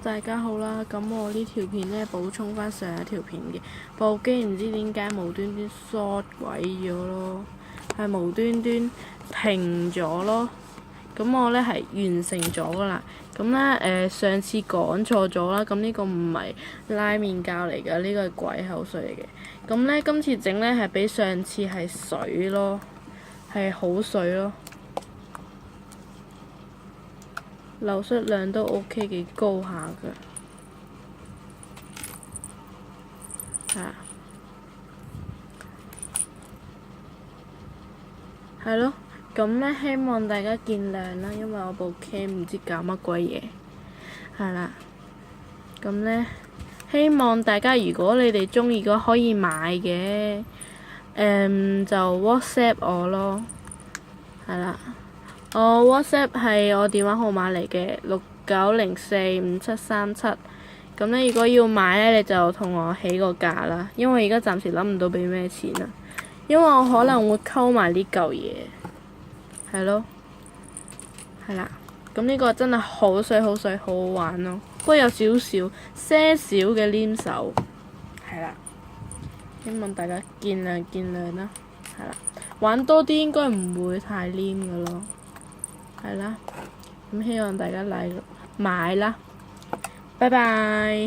大家好啦，咁我呢條片呢，補充翻上一條片嘅部機唔知點解無端端 short 鬼咗咯，係無端端停咗咯。咁我呢係完成咗噶啦。咁呢，上次講錯咗啦，咁呢個唔係拉麵膠嚟㗎，呢個係鬼口水嚟嘅。咁呢，今次整呢係比上次係水咯，係好水咯。流失量都 OK 幾高下㗎，係咯，咁呢，希望大家見諒啦，因為我部 cam 唔知搞乜鬼嘢，係啦，咁呢，希望大家如果你哋鍾意嘅話可以買嘅，就 WhatsApp 我咯，係啦。我 WhatsApp 係我電話號碼嚟嘅，69045737。咁呢，如果要買呢，你就同我起個價啦。因為而家暫時諗唔到俾咩錢啊。因為我可能會溝埋呢嚿嘢，係咯，係啦。咁呢個真係好水好水，好好玩咯。不過有些少嘅黏手，係啦。希望大家見諒啦，係啦。玩多啲應該唔會太黏㗎咯。係啦，咁希望大家買啦，拜拜。